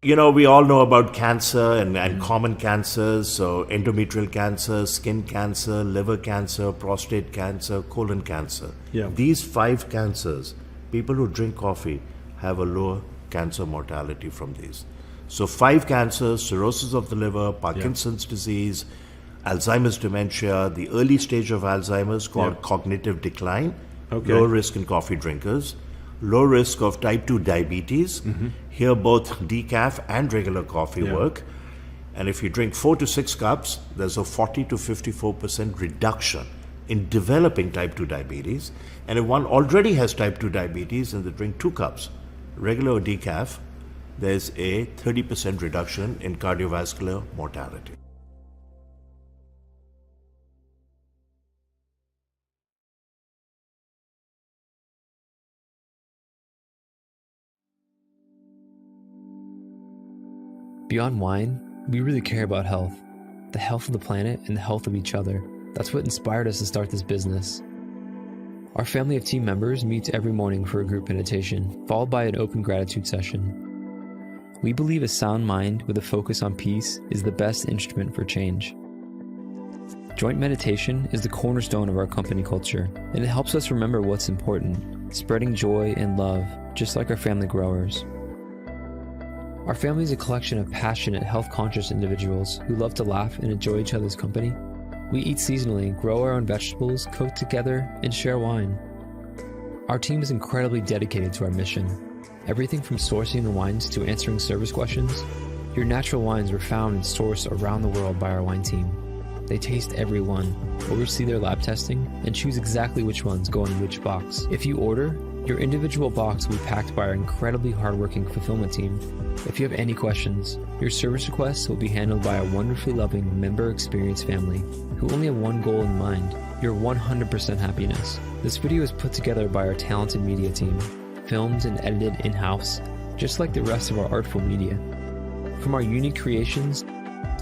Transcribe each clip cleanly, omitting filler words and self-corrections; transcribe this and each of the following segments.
We all know about cancer and common cancers. So, endometrial cancer, skin cancer, liver cancer, prostate cancer, colon cancer. Yeah. These five cancers, people who drink coffee have a lower cancer mortality from these. So, five cancers: cirrhosis of the liver, Parkinson's disease, Alzheimer's dementia, the early stage of Alzheimer's called cognitive decline, Okay. low risk in coffee drinkers, low risk of type 2 diabetes. Here, both decaf and regular coffee work. And if you drink 4 to 6 cups, there's a 40 to 54% reduction in developing type 2 diabetes. And if one already has type 2 diabetes and they drink 2 cups, regular or decaf, there's a 30% reduction in cardiovascular mortality. Beyond wine, we really care about health. The health of the planet and the health of each other. That's what inspired us to start this business. Our family of team members meets every morning for a group meditation, followed by an open gratitude session. We believe a sound mind with a focus on peace is the best instrument for change. Joint meditation is the cornerstone of our company culture, and it helps us remember what's important, spreading joy and love, just like our family growers. Our family is a collection of passionate, health-conscious individuals who love to laugh and enjoy each other's company. We eat seasonally, grow our own vegetables, cook together, and share wine. Our team is incredibly dedicated to our mission. Everything from sourcing the wines to answering service questions. Your natural wines are found and sourced around the world by our wine team. They taste every one, oversee their lab testing, and choose exactly which ones go in which box. If you order, your individual box will be packed by our incredibly hardworking fulfillment team. If you have any questions, your service requests will be handled by a wonderfully loving member experience family who only have one goal in mind, your 100% happiness. This video is put together by our talented media team, filmed and edited in-house, just like the rest of our artful media. From our unique creations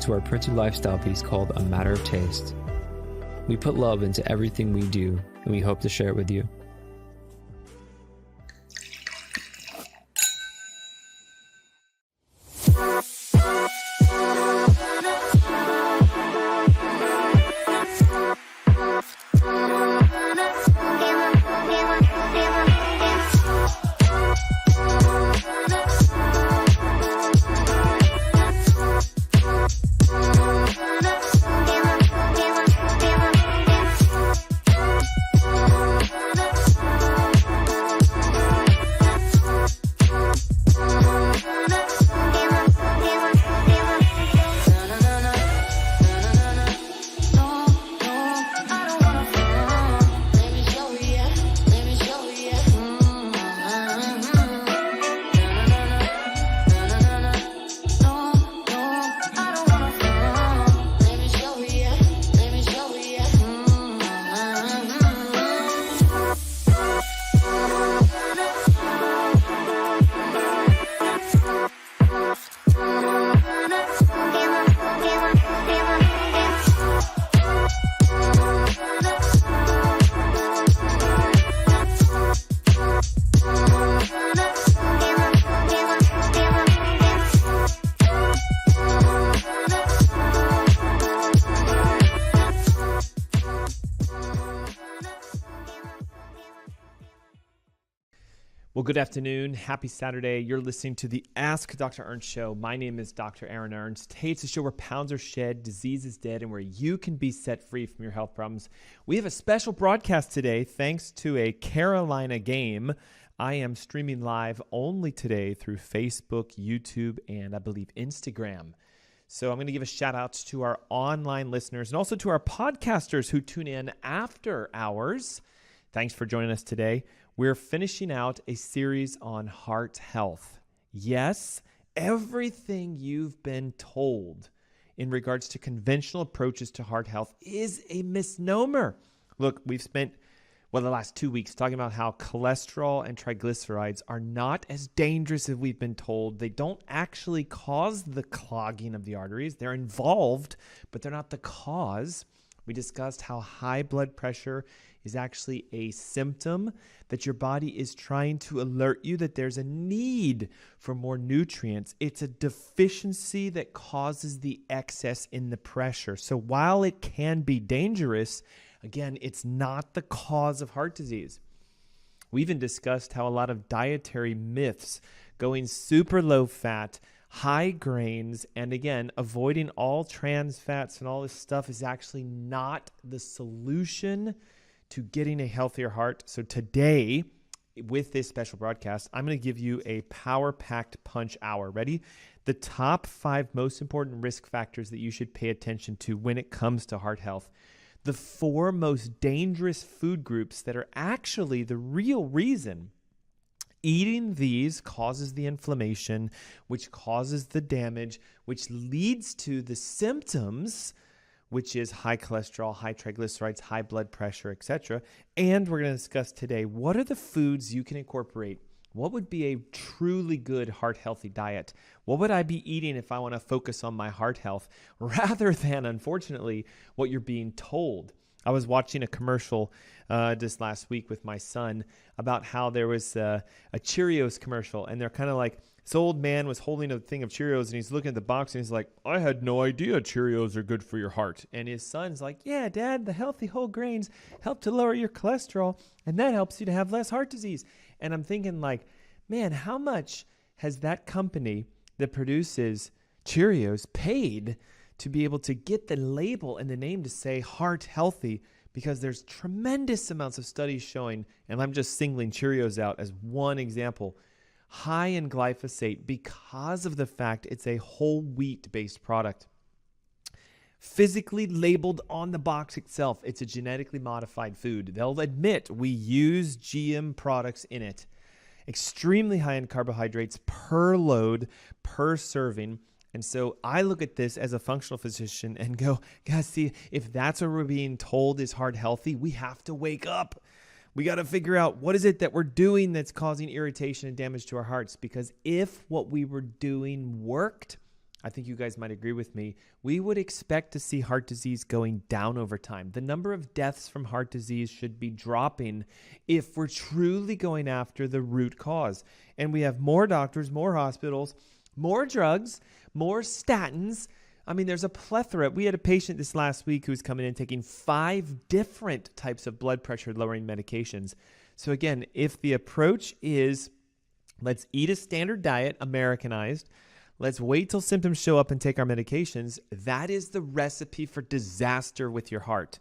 to our printed lifestyle piece called A Matter of Taste. We put love into everything we do, and we hope to share it with you. Well, good afternoon. Happy Saturday. You're listening to the Ask Dr. Ernst show. My name is Dr. Aaron Ernst. Hey, it's a show where pounds are shed, disease is dead, and where you can be set free from your health problems. We have a special broadcast today thanks to a Carolina game. I am streaming live only today through Facebook, YouTube, and I believe Instagram. So I'm going to give a shout out to our online listeners and also to our podcasters who tune in after hours. Thanks for joining us today. We're finishing out a series on heart health. Yes, everything you've been told in regards to conventional approaches to heart health is a misnomer. Look, we've spent, the last 2 weeks talking about how cholesterol and triglycerides are not as dangerous as we've been told. They don't actually cause the clogging of the arteries. They're involved, but they're not the cause. We discussed how high blood pressure is actually a symptom that your body is trying to alert you that there's a need for more nutrients. It's a deficiency that causes the excess in the pressure. So while it can be dangerous, again, it's not the cause of heart disease. We even discussed how a lot of dietary myths, going super low fat, high grains, and again, avoiding all trans fats and all this stuff is actually not the solution to getting a healthier heart. So today, with this special broadcast, I'm going to give you a power-packed punch hour. Ready? The top 5 most important risk factors that you should pay attention to when it comes to heart health. The 4 most dangerous food groups that are actually the real reason eating these causes the inflammation, which causes the damage, which leads to the symptoms, which is high cholesterol, high triglycerides, high blood pressure, etc. And we're going to discuss today, what are the foods you can incorporate? What would be a truly good heart-healthy diet? What would I be eating if I want to focus on my heart health rather than, unfortunately, what you're being told? I was watching a commercial this last week with my son about how there was a Cheerios commercial, and they're kind of like, this old man was holding a thing of Cheerios, and he's looking at the box, and he's like, I had no idea Cheerios are good for your heart. And his son's like, yeah, Dad, the healthy whole grains help to lower your cholesterol, and that helps you to have less heart disease. And I'm thinking like, man, how much has that company that produces Cheerios paid to be able to get the label and the name to say heart healthy? Because there's tremendous amounts of studies showing, and I'm just singling Cheerios out as one example, high in glyphosate because of the fact it's a whole wheat-based product. Physically labeled on the box itself, it's a genetically modified food. They'll admit we use GM products in it. Extremely high in carbohydrates per load, per serving. And so I look at this as a functional physician and go, guys, see, if that's what we're being told is heart healthy, we have to wake up. We got to figure out what is it that we're doing that's causing irritation and damage to our hearts. Because if what we were doing worked, I think you guys might agree with me, we would expect to see heart disease going down over time. The number of deaths from heart disease should be dropping if we're truly going after the root cause. And we have more doctors, more hospitals, more drugs, more statins. I mean, there's a plethora. We had a patient this last week who's coming in taking 5 different types of blood pressure lowering medications. So again, if the approach is let's eat a standard diet, Americanized, let's wait till symptoms show up and take our medications, that is the recipe for disaster with your heart.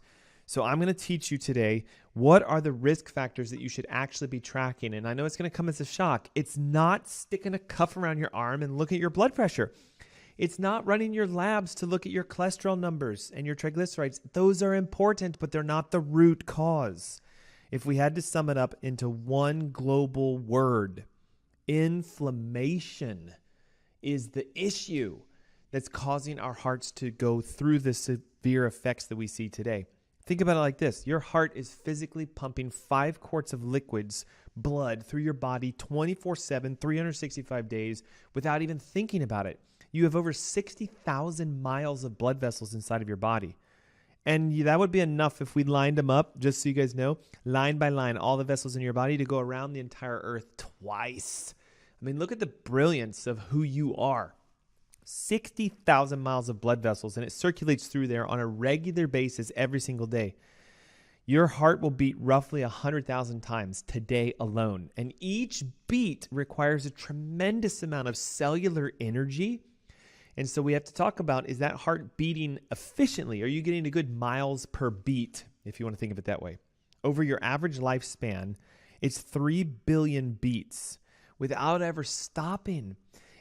So I'm going to teach you today what are the risk factors that you should actually be tracking. And I know it's going to come as a shock. It's not sticking a cuff around your arm and look at your blood pressure. It's not running your labs to look at your cholesterol numbers and your triglycerides. Those are important, but they're not the root cause. If we had to sum it up into one global word, inflammation is the issue that's causing our hearts to go through the severe effects that we see today. Think about it like this. Your heart is physically pumping 5 quarts of liquids, blood, through your body 24/7, 365 days without even thinking about it. You have over 60,000 miles of blood vessels inside of your body. And that would be enough if we lined them up, just so you guys know, line by line, all the vessels in your body to go around the entire earth twice. I mean, look at the brilliance of who you are. 60,000 miles of blood vessels, and it circulates through there on a regular basis every single day. Your heart will beat roughly 100,000 times today alone. And each beat requires a tremendous amount of cellular energy. And so we have to talk about, is that heart beating efficiently? Are you getting a good miles per beat, if you want to think of it that way? Over your average lifespan, it's 3 billion beats without ever stopping.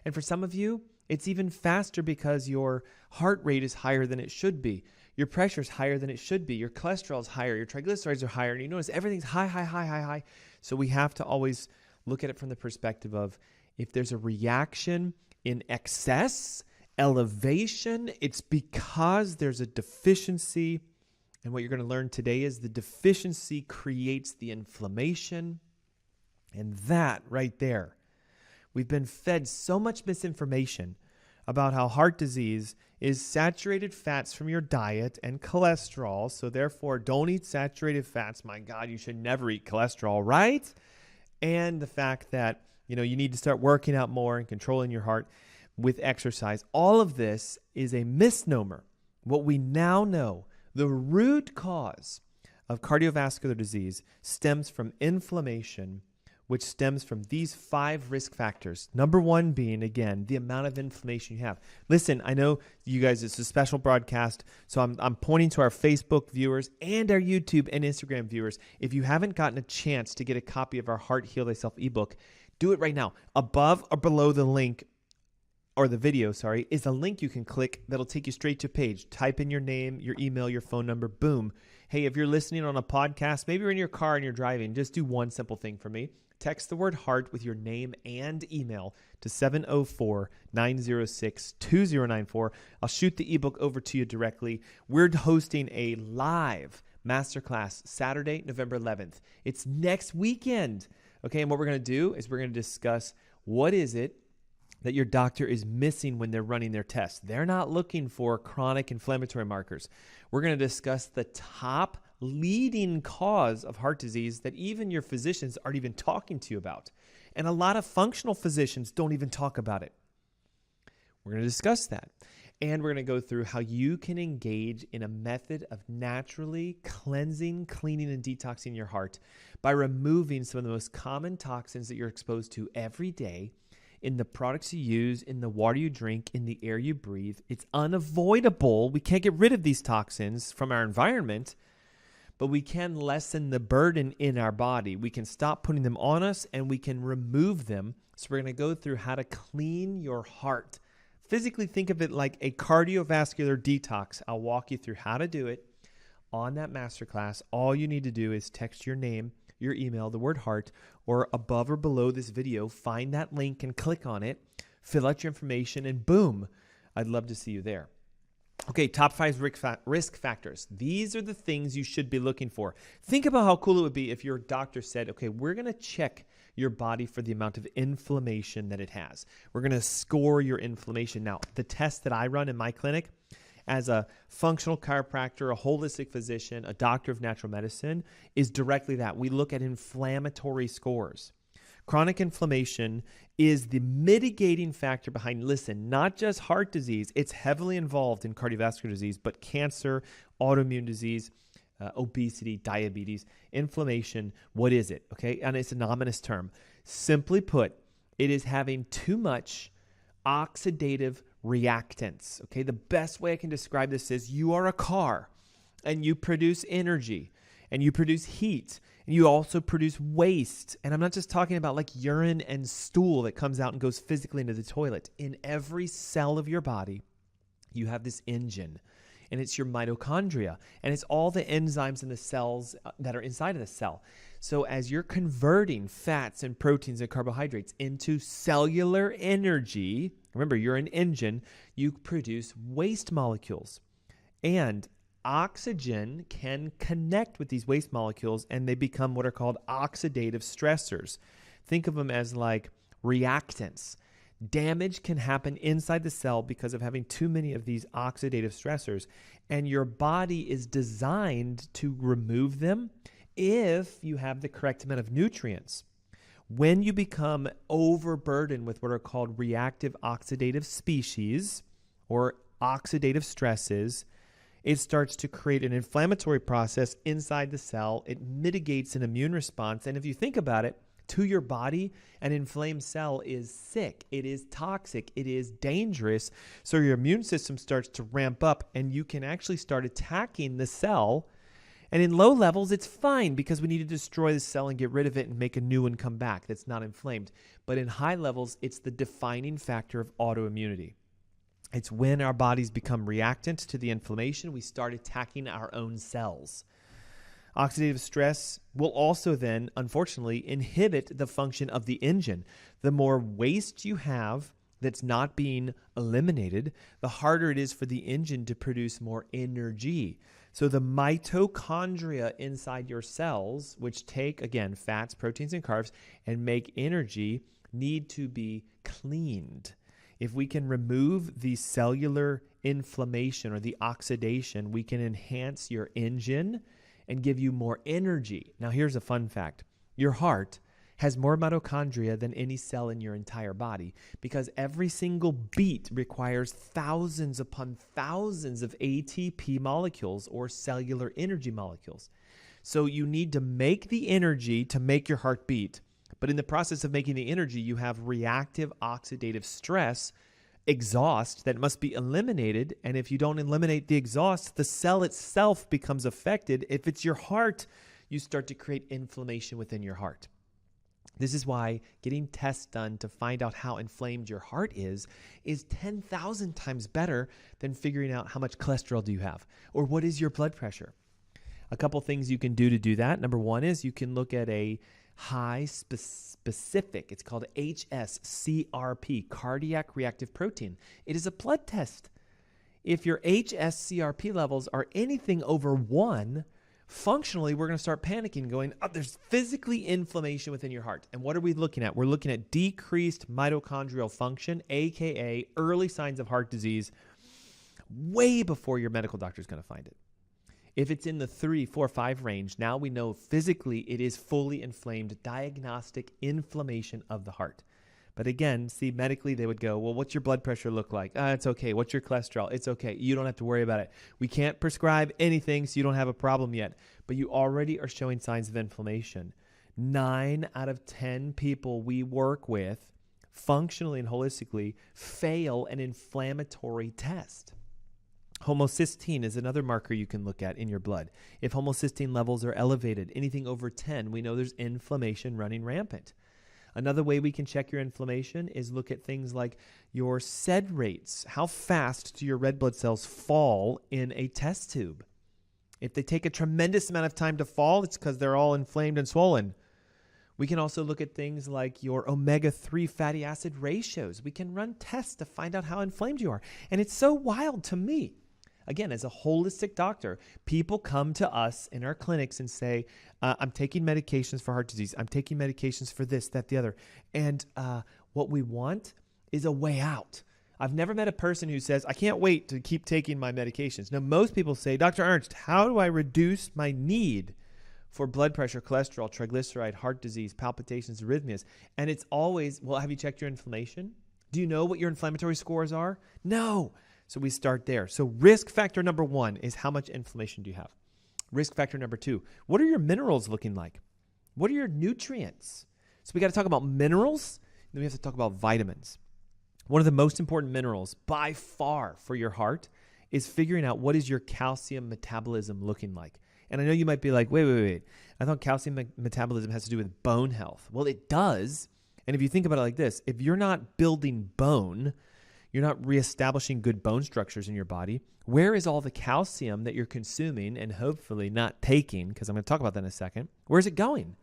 And for some of you, it's even faster because your heart rate is higher than it should be. Your pressure is higher than it should be. Your cholesterol is higher. Your triglycerides are higher. And you notice everything's high. So we have to always look at it from the perspective of if there's a reaction in excess, elevation, it's because there's a deficiency. And what you're going to learn today is the deficiency creates the inflammation. And that right there, we've been fed so much misinformation about how heart disease is saturated fats from your diet and cholesterol. So therefore, don't eat saturated fats. My God, you should never eat cholesterol, right? And the fact that, you need to start working out more and controlling your heart with exercise. All of this is a misnomer. What we now know, the root cause of cardiovascular disease stems from inflammation, which stems from these 5 risk factors. Number 1 being, again, the amount of inflammation you have. Listen, I know you guys, it's a special broadcast, so I'm pointing to our Facebook viewers and our YouTube and Instagram viewers. If you haven't gotten a chance to get a copy of our Heart Heal Thyself ebook, do it right now. Above or below the link, or the video, is a link you can click that'll take you straight to a page. Type in your name, your email, your phone number, boom. Hey, if you're listening on a podcast, maybe you're in your car and you're driving, just do one simple thing for me. Text the word heart with your name and email to 704-906-2094. I'll shoot the ebook over to you directly. We're hosting a live masterclass Saturday, November 11th. It's next weekend. Okay, and what we're going to do is we're going to discuss what is it that your doctor is missing when they're running their tests. They're not looking for chronic inflammatory markers. We're going to discuss the top leading cause of heart disease that even your physicians aren't even talking to you about. And a lot of functional physicians don't even talk about it. We're going to discuss that. And we're going to go through how you can engage in a method of naturally cleansing, cleaning, and detoxing your heart by removing some of the most common toxins that you're exposed to every day in the products you use, in the water you drink, in the air you breathe. It's unavoidable. We can't get rid of these toxins from our environment, but we can lessen the burden in our body. We can stop putting them on us, and we can remove them. So we're going to go through how to clean your heart. Physically, think of it like a cardiovascular detox. I'll walk you through how to do it on that masterclass. All you need to do is text your name, your email, the word heart, or above or below this video, find that link and click on it, fill out your information, and boom, I'd love to see you there. Okay, top 5 risk factors. These are the things you should be looking for. Think about how cool it would be if your doctor said, okay, we're going to check your body for the amount of inflammation that it has. We're going to score your inflammation. Now, the test that I run in my clinic, as a functional chiropractor, a holistic physician, a doctor of natural medicine, is directly that. We look at inflammatory scores. Chronic inflammation is the mitigating factor behind, listen, not just heart disease. It's heavily involved in cardiovascular disease, but cancer, autoimmune disease, obesity, diabetes, inflammation. What is it? Okay, and it's an ominous term. Simply put, it is having too much oxidative reactants. Okay, the best way I can describe this is you are a car and you produce energy and you produce heat and you also produce waste. And I'm not just talking about like urine and stool that comes out and goes physically into the toilet. In every cell of your body, you have this engine, and it's your mitochondria, and it's all the enzymes in the cells that are inside of the cell. So as you're converting fats and proteins and carbohydrates into cellular energy, remember, you're an engine, you produce waste molecules. And oxygen can connect with these waste molecules, and they become what are called oxidative stressors. Think of them as like reactants. Damage can happen inside the cell because of having too many of these oxidative stressors, and your body is designed to remove them if you have the correct amount of nutrients. When you become overburdened with what are called reactive oxidative species or oxidative stresses, it starts to create an inflammatory process inside the cell. It mitigates an immune response, and if you think about it, to your body, an inflamed cell is sick. It is toxic. It is dangerous. So your immune system starts to ramp up, and you can actually start attacking the cell. And in low levels, it's fine because we need to destroy the cell and get rid of it and make a new one come back that's not inflamed. But in high levels, it's the defining factor of autoimmunity. It's when our bodies become reactant to the inflammation, we start attacking our own cells. Oxidative stress will also then, unfortunately, inhibit the function of the engine. The more waste you have that's not being eliminated, the harder it is for the engine to produce more energy. So the mitochondria inside your cells, which take, again, fats, proteins, and carbs, and make energy, need to be cleaned. If we can remove the cellular inflammation or the oxidation, we can enhance your engine and give you more energy. Now, here's a fun fact. Your heart has more mitochondria than any cell in your entire body because every single beat requires thousands upon thousands of ATP molecules or cellular energy molecules. So you need to make the energy to make your heart beat. But in the process of making the energy, you have reactive oxidative stress, exhaust that must be eliminated. And if you don't eliminate the exhaust, the cell itself becomes affected. If it's your heart, you start to create inflammation within your heart. This is why getting tests done to find out how inflamed your heart is 10,000 times better than figuring out how much cholesterol do you have or what is your blood pressure. A couple things you can do that. Number one is you can look at a high specific, it's called HSCRP, cardiac reactive protein. It is a blood test. If your HSCRP levels are anything over 1, functionally, we're going to start panicking, going, oh, there's physically inflammation within your heart. And what are we looking at? We're looking at decreased mitochondrial function, aka early signs of heart disease, way before your medical doctor is going to find it. If it's in the 3, 4, 5 range, now we know physically it is fully inflamed, diagnostic inflammation of the heart. But again, see, medically they would go, well, what's your blood pressure look like? It's okay. What's your cholesterol? It's okay. You don't have to worry about it. We can't prescribe anything, so you don't have a problem yet. But you already are showing signs of inflammation. 9 out of 10 people we work with, functionally and holistically, fail an inflammatory test. Homocysteine is another marker you can look at in your blood. If homocysteine levels are elevated, anything over 10, we know there's inflammation running rampant. Another way we can check your inflammation is look at things like your SED rates. How fast do your red blood cells fall in a test tube? If they take a tremendous amount of time to fall, it's because they're all inflamed and swollen. We can also look at things like your omega-3 fatty acid ratios. We can run tests to find out how inflamed you are. And it's so wild to me. Again, as a holistic doctor, people come to us in our clinics and say, I'm taking medications for heart disease. I'm taking medications for this, that, the other. And what we want is a way out. I've never met a person who says, I can't wait to keep taking my medications. Now, most people say, Dr. Ernst, how do I reduce my need for blood pressure, cholesterol, triglyceride, heart disease, palpitations, arrhythmias? And it's always, well, have you checked your inflammation? Do you know what your inflammatory scores are? No. So we start there. So risk factor number 1 is how much inflammation do you have? Risk factor number 2, what are your minerals looking like? What are your nutrients? So we got to talk about minerals, then we have to talk about vitamins. One of the most important minerals by far for your heart is figuring out what is your calcium metabolism looking like. And I know you might be like, wait. I thought calcium metabolism has to do with bone health. Well, it does. And if you think about it like this, if you're not building bone, you're not reestablishing good bone structures in your body, where is all the calcium that you're consuming and hopefully not taking, because I'm going to talk about that in a second, where's it going?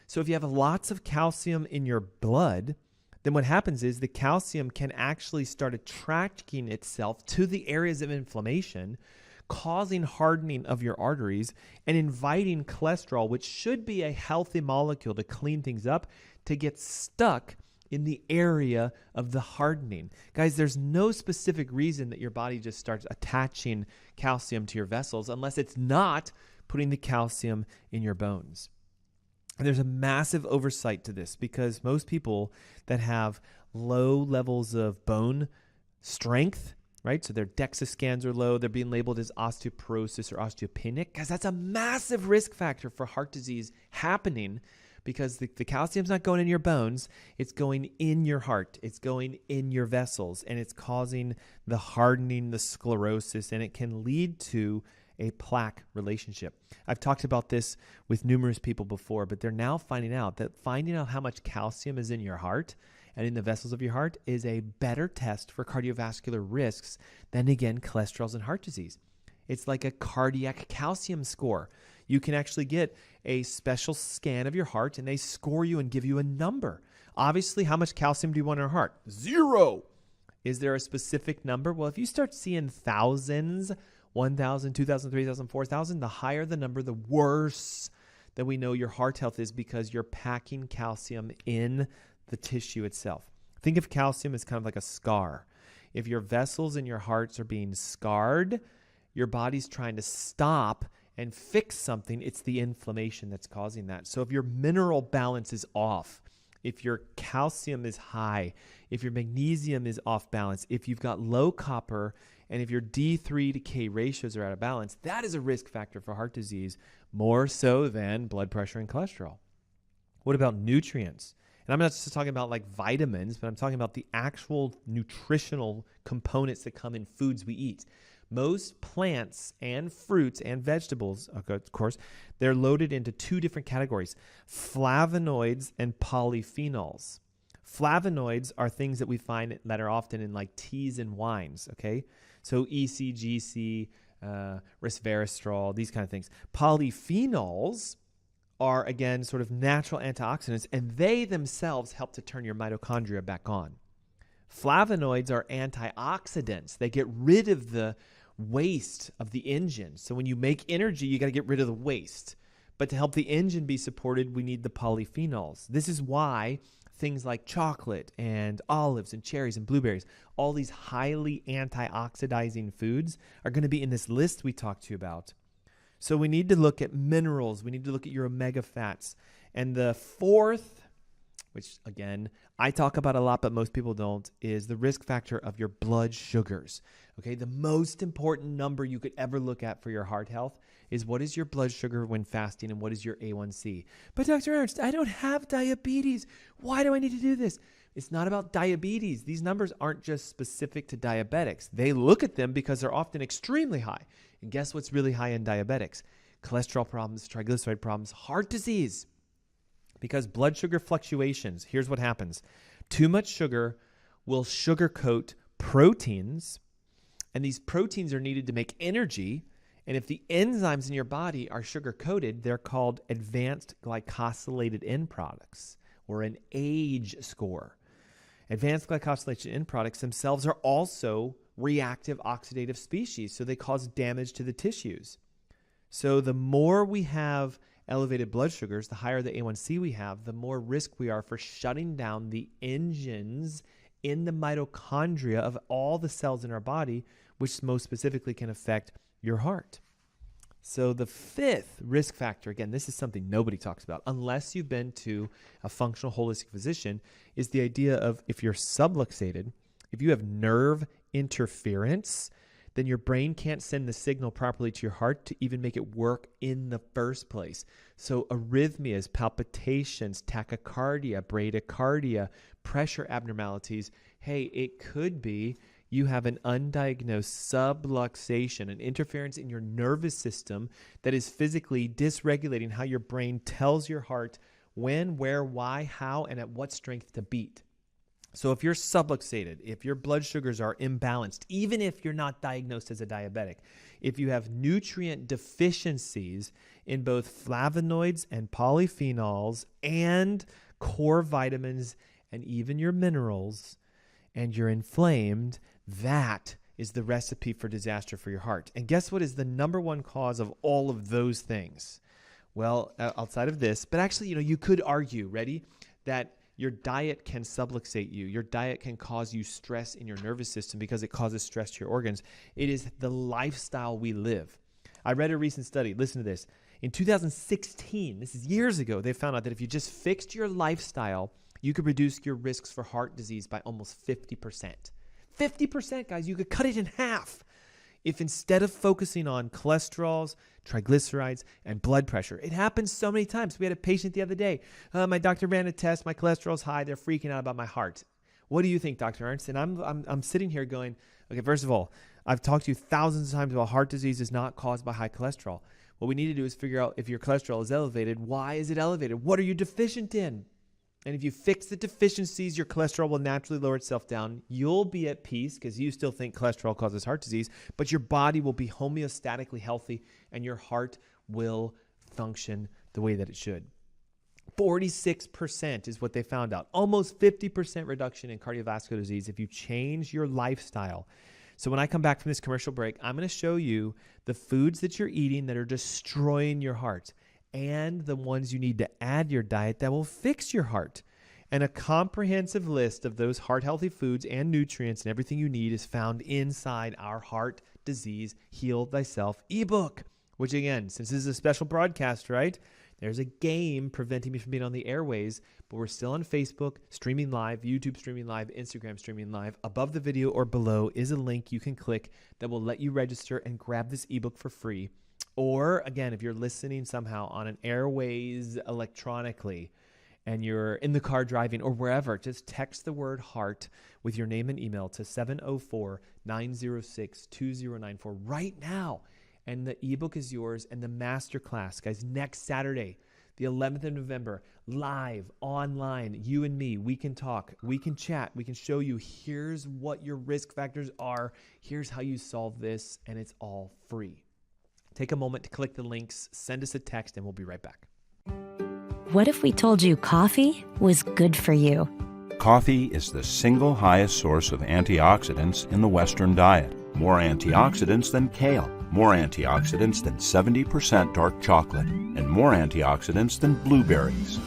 So if you have lots of calcium in your blood, then what happens is the calcium can actually start attracting itself to the areas of inflammation, causing hardening of your arteries and inviting cholesterol, which should be a healthy molecule to clean things up, to get stuck in the area of the hardening. Guys, there's no specific reason that your body just starts attaching calcium to your vessels unless it's not putting the calcium in your bones. And there's a massive oversight to this because most people that have low levels of bone strength, right? So their DEXA scans are low. They're being labeled as osteoporosis or osteopenic. Guys, that's a massive risk factor for heart disease happening because the calcium's not going in your bones. It's going in your heart. It's going in your vessels, and it's causing the hardening, the sclerosis, and it can lead to a plaque relationship. I've talked about this with numerous people before, but they're now finding out how much calcium is in your heart and in the vessels of your heart is a better test for cardiovascular risks than, again, cholesterol and heart disease. It's like a cardiac calcium score. You can actually get a special scan of your heart, and they score you and give you a number. Obviously, how much calcium do you want in your heart? 0. Is there a specific number? Well, if you start seeing thousands, 1,000, 2,000, 3,000, 4,000, the higher the number, the worse that we know your heart health is because you're packing calcium in the tissue itself. Think of calcium as kind of like a scar. If your vessels in your hearts are being scarred, your body's trying to stop and fix something. It's the inflammation that's causing that. So if your mineral balance is off, if your calcium is high, if your magnesium is off balance, if you've got low copper, and if your D3 to K ratios are out of balance, that is a risk factor for heart disease, more so than blood pressure and cholesterol. What about nutrients? And I'm not just talking about like vitamins, but I'm talking about the actual nutritional components that come in foods we eat. Most plants and fruits and vegetables, of course, they're loaded into two different categories, flavonoids and polyphenols. Flavonoids are things that we find that are often in like teas and wines, okay? So ECGC, resveratrol, these kind of things. Polyphenols are, again, sort of natural antioxidants, and they themselves help to turn your mitochondria back on. Flavonoids are antioxidants. They get rid of the waste of the engine. So when you make energy, you got to get rid of the waste. But to help the engine be supported, we need the polyphenols. This is why things like chocolate and olives and cherries and blueberries, all these highly antioxidizing foods are going to be in this list we talked to you about. So we need to look at minerals. We need to look at your omega fats. And the fourth, which again, I talk about a lot, but most people don't, is the risk factor of your blood sugars. Okay, the most important number you could ever look at for your heart health is what is your blood sugar when fasting and what is your A1C. But Dr. Ernst, I don't have diabetes. Why do I need to do this? It's not about diabetes. These numbers aren't just specific to diabetics. They look at them because they're often extremely high. And guess what's really high in diabetics? Cholesterol problems, triglyceride problems, heart disease. Because blood sugar fluctuations, here's what happens. Too much sugar will sugarcoat proteins, and these proteins are needed to make energy. And if the enzymes in your body are sugar-coated, they're called advanced glycosylated end products, or an AGE score. Advanced glycosylated end products themselves are also reactive oxidative species, so they cause damage to the tissues. So the more we have elevated blood sugars, the higher the A1C we have, the more risk we are for shutting down the engines in the mitochondria of all the cells in our body, which most specifically can affect your heart. So the fifth risk factor, again, this is something nobody talks about unless you've been to a functional holistic physician, is the idea of if you're subluxated, if you have nerve interference, then your brain can't send the signal properly to your heart to even make it work in the first place. So arrhythmias, palpitations, tachycardia, bradycardia, pressure abnormalities, hey, it could be you have an undiagnosed subluxation, an interference in your nervous system that is physically dysregulating how your brain tells your heart when, where, why, how, and at what strength to beat. So if you're subluxated, if your blood sugars are imbalanced, even if you're not diagnosed as a diabetic, if you have nutrient deficiencies in both flavonoids and polyphenols and core vitamins and even your minerals, and you're inflamed, that is the recipe for disaster for your heart. And guess what is the number one cause of all of those things? Well, outside of this, but actually, you could argue, ready, that your diet can subluxate you. Your diet can cause you stress in your nervous system because it causes stress to your organs. It is the lifestyle we live. I read a recent study. Listen to this. In 2016, this is years ago, they found out that if you just fixed your lifestyle, you could reduce your risks for heart disease by almost 50%. 50%, guys. You could cut it in half if instead of focusing on cholesterols, triglycerides, and blood pressure. It happens so many times. We had a patient the other day. My doctor ran a test. My cholesterol's high. They're freaking out about my heart. What do you think, Dr. Ernst? And I'm sitting here going, okay, first of all, I've talked to you thousands of times about heart disease is not caused by high cholesterol. What we need to do is figure out if your cholesterol is elevated. Why is it elevated? What are you deficient in? And if you fix the deficiencies, your cholesterol will naturally lower itself down. You'll be at peace because you still think cholesterol causes heart disease, but your body will be homeostatically healthy and your heart will function the way that it should. 46% is what they found out. Almost 50% reduction in cardiovascular disease if you change your lifestyle. So when I come back from this commercial break, I'm going to show you the foods that you're eating that are destroying your heart, and the ones you need to add to your diet that will fix your heart. And a comprehensive list of those heart-healthy foods and nutrients and everything you need is found inside our Heart Disease Heal Thyself ebook, which again, since this is a special broadcast, right? There's a game preventing me from being on the airways, but we're still on Facebook, streaming live, YouTube streaming live, Instagram streaming live. Above the video or below is a link you can click that will let you register and grab this ebook for free. Or again, if you're listening somehow on an airways electronically and you're in the car driving or wherever, just text the word heart with your name and email to 704-906-2094 right now. And the ebook is yours, and the masterclass, guys, next Saturday, the 11th of November, live, online, you and me, we can talk, we can chat, we can show you, here's what your risk factors are, here's how you solve this, and it's all free. Take a moment to click the links, send us a text, and we'll be right back. What if we told you coffee was good for you? Coffee is the single highest source of antioxidants in the Western diet. More antioxidants than kale, more antioxidants than 70% dark chocolate, and more antioxidants than blueberries.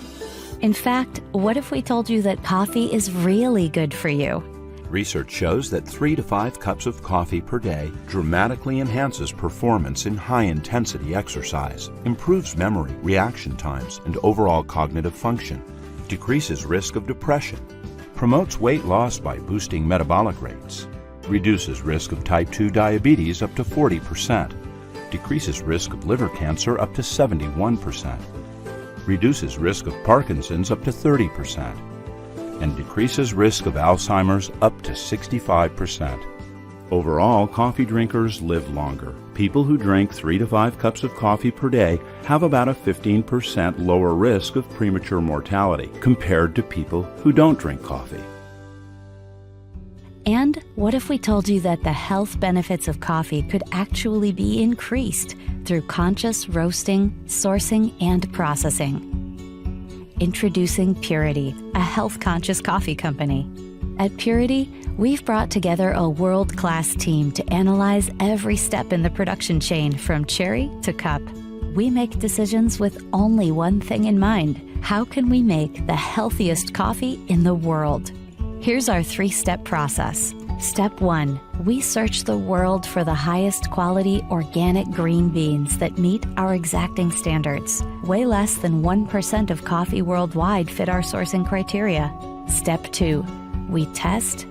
In fact, what if we told you that coffee is really good for you? Research shows that 3 to 5 cups of coffee per day dramatically enhances performance in high-intensity exercise, improves memory, reaction times, and overall cognitive function, decreases risk of depression, promotes weight loss by boosting metabolic rates, reduces risk of type 2 diabetes up to 40%, decreases risk of liver cancer up to 71%, reduces risk of Parkinson's up to 30%, and decreases risk of Alzheimer's up to 65%. Overall, coffee drinkers live longer. People who drink 3 to 5 cups of coffee per day have about a 15% lower risk of premature mortality compared to people who don't drink coffee. And what if we told you that the health benefits of coffee could actually be increased through conscious roasting, sourcing, and processing? Introducing Purity, a health-conscious coffee company. At Purity, we've brought together a world-class team to analyze every step in the production chain from cherry to cup. We make decisions with only one thing in mind: how can we make the healthiest coffee in the world? Here's our 3-step process. Step 1, we search the world for the highest quality organic green beans that meet our exacting standards. Way less than 1% of coffee worldwide fit our sourcing criteria. Step 2, we test,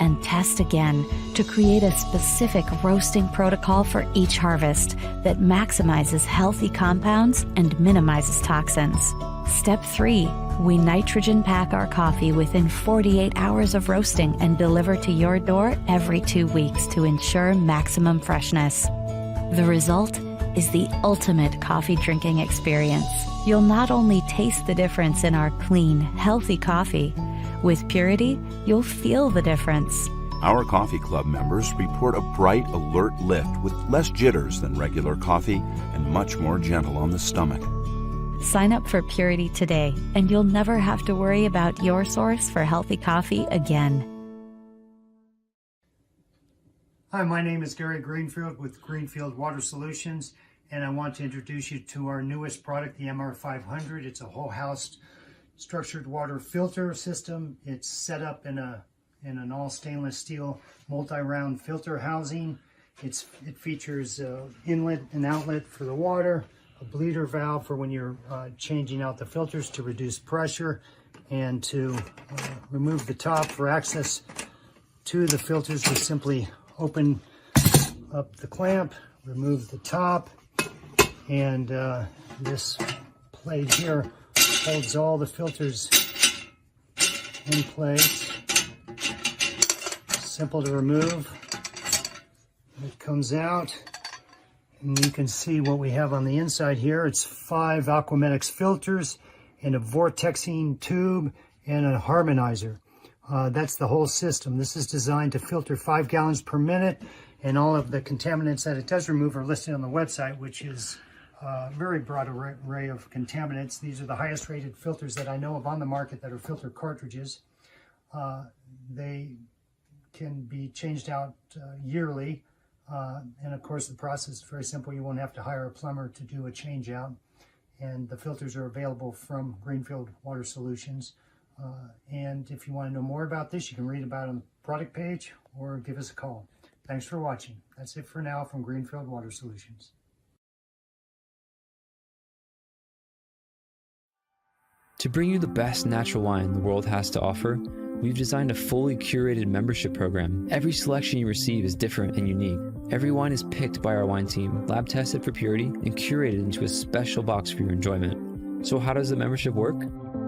and test again to create a specific roasting protocol for each harvest that maximizes healthy compounds and minimizes toxins. Step 3, we nitrogen pack our coffee within 48 hours of roasting and deliver to your door every 2 weeks to ensure maximum freshness. The result is the ultimate coffee drinking experience. You'll not only taste the difference in our clean, healthy coffee, with Purity, you'll feel the difference. Our coffee club members report a bright, alert lift with less jitters than regular coffee and much more gentle on the stomach. Sign up for Purity today, and you'll never have to worry about your source for healthy coffee again. Hi, my name is Gary Greenfield with Greenfield Water Solutions, and I want to introduce you to our newest product, the MR500. It's a whole house structured water filter system. It's set up in an all stainless steel multi-round filter housing. It features inlet and outlet for the water, a bleeder valve for when you're changing out the filters to reduce pressure, and to remove the top for access to the filters, we simply open up the clamp, remove the top, and this plate here holds all the filters in place. Simple to remove. It comes out, and you can see what we have on the inside here. It's 5 Aquamedics filters and a vortexing tube and a harmonizer. That's the whole system. This is designed to filter 5 gallons per minute, and all of the contaminants that it does remove are listed on the website, which is a very broad array of contaminants. These are the highest rated filters that I know of on the market that are filter cartridges. They can be changed out yearly, and of course the process is very simple. You won't have to hire a plumber to do a change out, and the filters are available from Greenfield Water Solutions. And if you want to know more about this, you can read about it on the product page or give us a call. Thanks for watching. That's it for now from Greenfield Water Solutions. To bring you the best natural wine the world has to offer, we've designed a fully curated membership program. Every selection you receive is different and unique. Every wine is picked by our wine team, lab tested for purity, and curated into a special box for your enjoyment. So how does the membership work?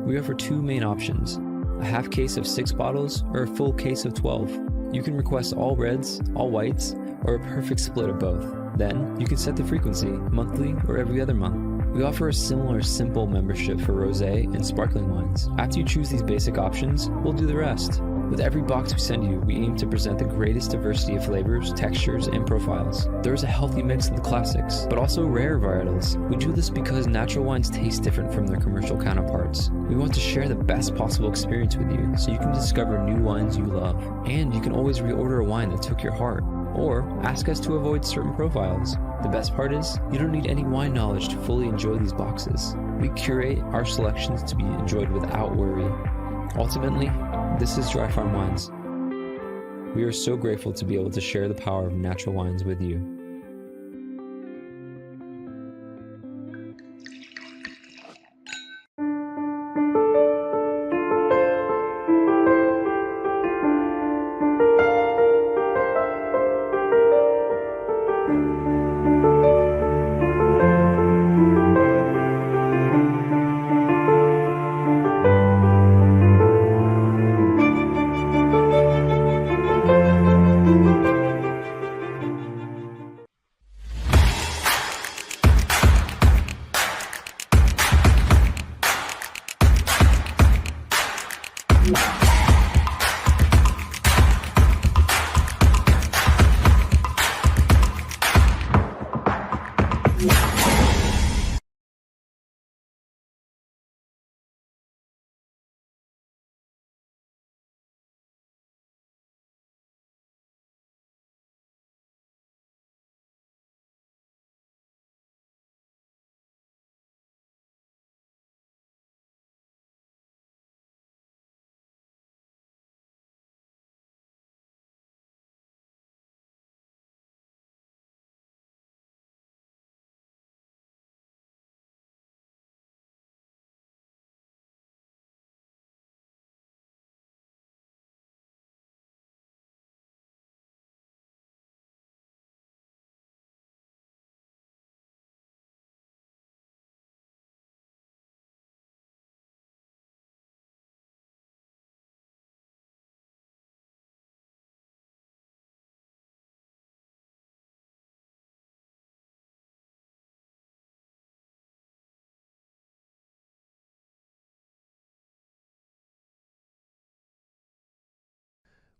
We offer two main options: a half case of 6 bottles or a full case of 12. You can request all reds, all whites, or a perfect split of both. Then you can set the frequency, monthly or every other month. We offer a similar simple membership for rosé and sparkling wines. After you choose these basic options, we'll do the rest. With every box we send you, we aim to present the greatest diversity of flavors, textures, and profiles. There's a healthy mix of the classics, but also rare varietals. We do this because natural wines taste different from their commercial counterparts. We want to share the best possible experience with you so you can discover new wines you love. And you can always reorder a wine that took your heart, or ask us to avoid certain profiles. The best part is, you don't need any wine knowledge to fully enjoy these boxes. We curate our selections to be enjoyed without worry. Ultimately, this is Dry Farm Wines. We are so grateful to be able to share the power of natural wines with you.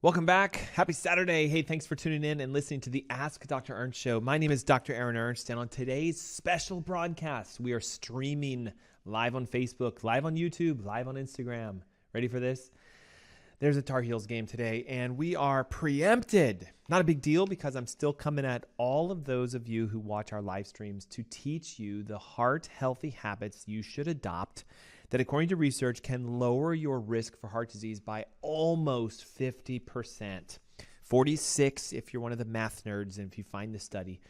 Welcome back. Happy Saturday. Hey, thanks for tuning in and listening to the Ask Dr. Ernst show. My name is Dr. Aaron Ernst, and on today's special broadcast, we are streaming live on Facebook, live on YouTube, live on Instagram. Ready for this? There's a Tar Heels game today, and we are preempted. Not a big deal because I'm still coming at all of those of you who watch our live streams to teach you the heart-healthy habits you should adopt that, according to research, can lower your risk for heart disease by almost 50%. 46 if you're one of the math nerds and if you find the study.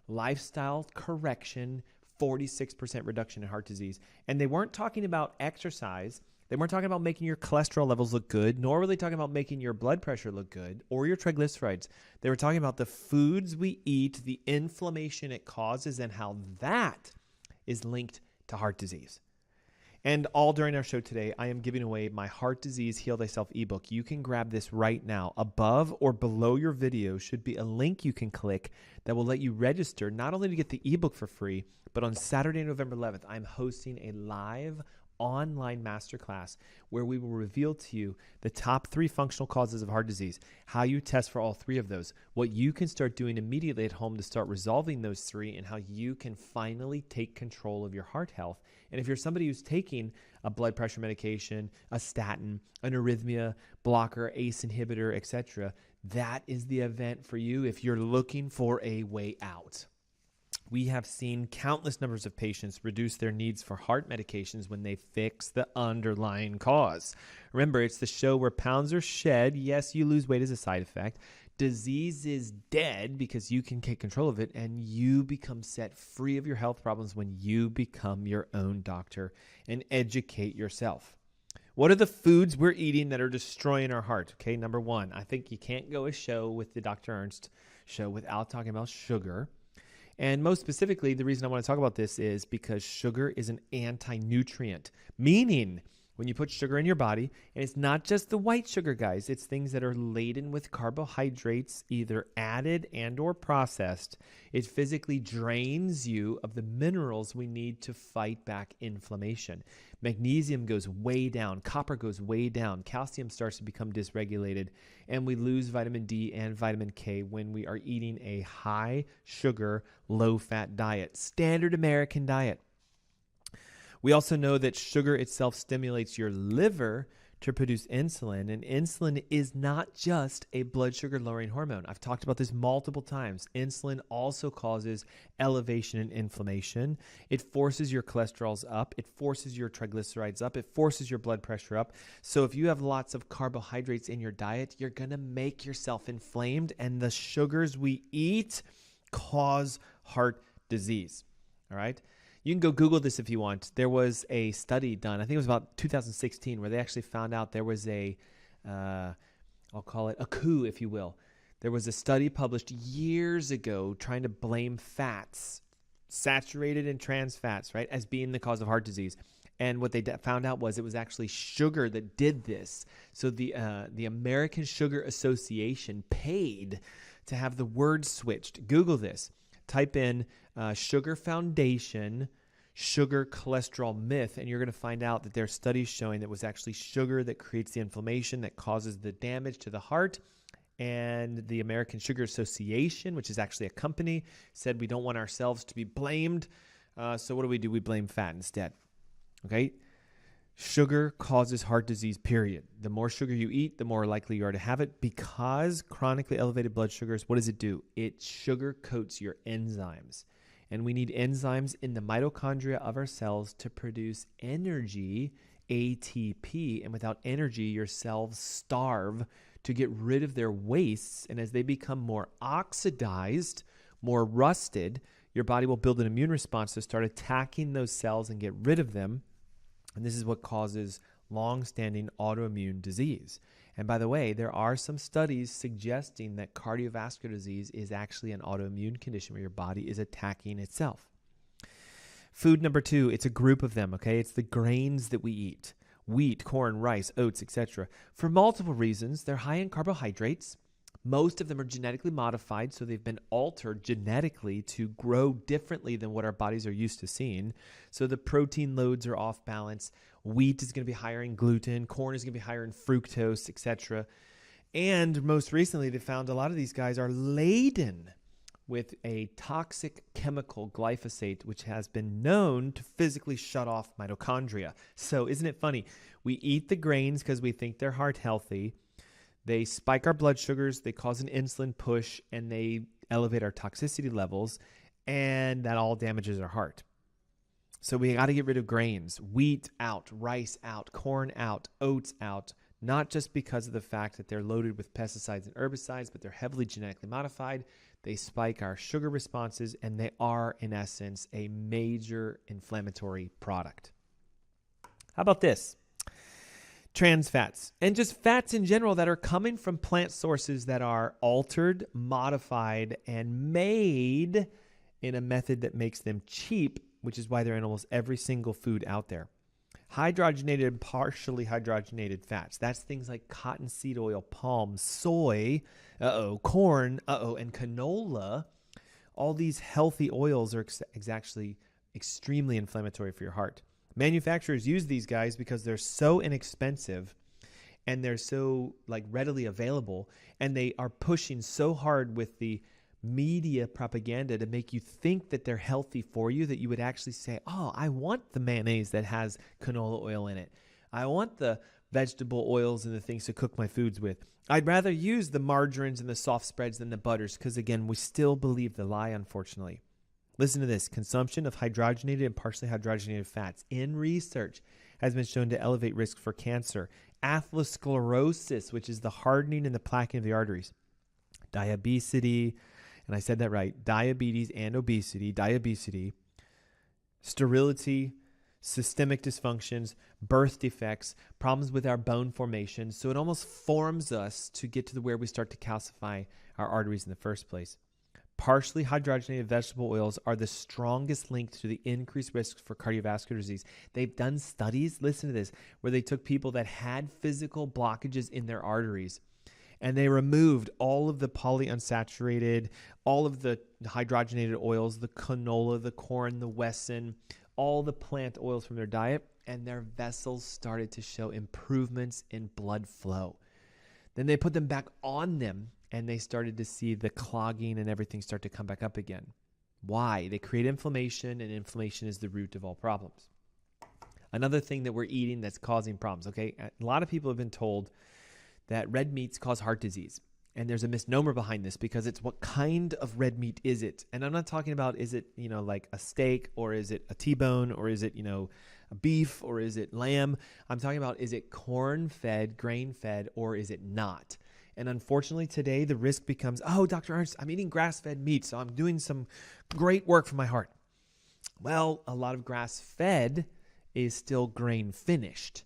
Lifestyle correction, 46% reduction in heart disease. And they weren't talking about exercise. They weren't talking about making your cholesterol levels look good, nor were they talking about making your blood pressure look good or your triglycerides. They were talking about the foods we eat, the inflammation it causes, and how that is linked to heart disease. And all during our show today, I am giving away my Heart Disease Heal Thyself ebook. You can grab this right now. Above or below your video should be a link you can click that will let you register not only to get the ebook for free, but on Saturday, November 11th, I'm hosting a live online masterclass where we will reveal to you the top 3 functional causes of heart disease, how you test for all 3 of those, what you can start doing immediately at home to start resolving those 3, and how you can finally take control of your heart health. And if you're somebody who's taking a blood pressure medication, a statin, an arrhythmia blocker, ACE inhibitor, etc., that is the event for you if you're looking for a way out. We have seen countless numbers of patients reduce their needs for heart medications when they fix the underlying cause. Remember, it's the show where pounds are shed. Yes, you lose weight as a side effect. Disease is dead because you can take control of it, and you become set free of your health problems when you become your own doctor and educate yourself. What are the foods we're eating that are destroying our heart? Okay, number one, I think you can't go a show with the Dr. Ernst show without talking about sugar. And most specifically, the reason I want to talk about this is because sugar is an anti-nutrient, meaning when you put sugar in your body, and it's not just the white sugar, guys, it's things that are laden with carbohydrates, either added and or processed, it physically drains you of the minerals we need to fight back inflammation. Magnesium goes way down, copper goes way down, calcium starts to become dysregulated, and we lose vitamin D and vitamin K when we are eating a high sugar, low fat diet, standard American diet. We also know that sugar itself stimulates your liver to produce insulin, and insulin is not just a blood sugar lowering hormone. I've talked about this multiple times. Insulin also causes elevation and inflammation. It forces your cholesterols up. It forces your triglycerides up. It forces your blood pressure up. So if you have lots of carbohydrates in your diet, you're going to make yourself inflamed, and the sugars we eat cause heart disease. All right? You can go Google this if you want. There was a study done, I think it was about 2016, where they actually found out there was I'll call it a coup, if you will. There was a study published years ago trying to blame fats, saturated and trans fats, right, as being the cause of heart disease. And what they found out was it was actually sugar that did this. So the American Sugar Association paid to have the word switched. Google this. Type in sugar foundation, sugar cholesterol myth, and you're going to find out that there are studies showing that it was actually sugar that creates the inflammation that causes the damage to the heart. And the American Sugar Association, which is actually a company, said we don't want ourselves to be blamed. So what do? We blame fat instead. Okay? Sugar causes heart disease, period. The more sugar you eat, the more likely you are to have it, because chronically elevated blood sugars, what does it do? It sugar coats your enzymes. And we need enzymes in the mitochondria of our cells to produce energy, ATP. And without energy, your cells starve to get rid of their wastes. And as they become more oxidized, more rusted, your body will build an immune response to start attacking those cells and get rid of them. And this is what causes long-standing autoimmune disease. And by the way, there are some studies suggesting that cardiovascular disease is actually an autoimmune condition where your body is attacking itself. Food number two, it's a group of them, okay? It's the grains that we eat. Wheat, corn, rice, oats, etc. For multiple reasons, they're high in carbohydrates. Most of them are genetically modified, so they've been altered genetically to grow differently than what our bodies are used to seeing. So the protein loads are off balance. Wheat is going to be higher in gluten. Corn is going to be higher in fructose, etc. And most recently, they found a lot of these guys are laden with a toxic chemical, glyphosate, which has been known to physically shut off mitochondria. So isn't it funny? We eat the grains because we think they're heart healthy. They spike our blood sugars, they cause an insulin push, and they elevate our toxicity levels, and that all damages our heart. So we got to get rid of grains. Wheat out, rice out, corn out, oats out, not just because of the fact that they're loaded with pesticides and herbicides, but they're heavily genetically modified. They spike our sugar responses, and they are, in essence, a major inflammatory product. How about this? Trans fats, and just fats in general that are coming from plant sources that are altered, modified, and made in a method that makes them cheap, which is why they're in almost every single food out there. Hydrogenated and partially hydrogenated fats. That's things like cottonseed oil, palm, soy, corn, and canola. All these healthy oils are actually extremely inflammatory for your heart. Manufacturers use these guys because they're so inexpensive and they're so readily available, and they are pushing so hard with the media propaganda to make you think that they're healthy for you that you would actually say, oh, I want the mayonnaise that has canola oil in it. I want the vegetable oils and the things to cook my foods with. I'd rather use the margarines and the soft spreads than the butters because, again, we still believe the lie, unfortunately. Listen to this. Consumption of hydrogenated and partially hydrogenated fats in research has been shown to elevate risk for cancer, atherosclerosis, which is the hardening and the plaquing of the arteries, diabetes, and I said that right, diabetes and obesity, sterility, systemic dysfunctions, birth defects, problems with our bone formation. So it almost forms us to get to where we start to calcify our arteries in the first place. Partially hydrogenated vegetable oils are the strongest link to the increased risk for cardiovascular disease. They've done studies, listen to this, where they took people that had physical blockages in their arteries and they removed all of the polyunsaturated, all of the hydrogenated oils, the canola, the corn, the Wesson, all the plant oils from their diet, and their vessels started to show improvements in blood flow. Then they put them back on them, and they started to see the clogging and everything start to come back up again. Why? They create inflammation, and inflammation is the root of all problems. Another thing that we're eating that's causing problems, okay? A lot of people have been told that red meats cause heart disease. And there's a misnomer behind this because it's what kind of red meat is it? And I'm not talking about is it, like a steak, or is it a T-bone, or is it, a beef, or is it lamb? I'm talking about, is it corn-fed, grain-fed, or is it not? And unfortunately today the risk becomes, oh, Dr. Ernst, I'm eating grass-fed meat, so I'm doing some great work for my heart. Well, a lot of grass-fed is still grain-finished.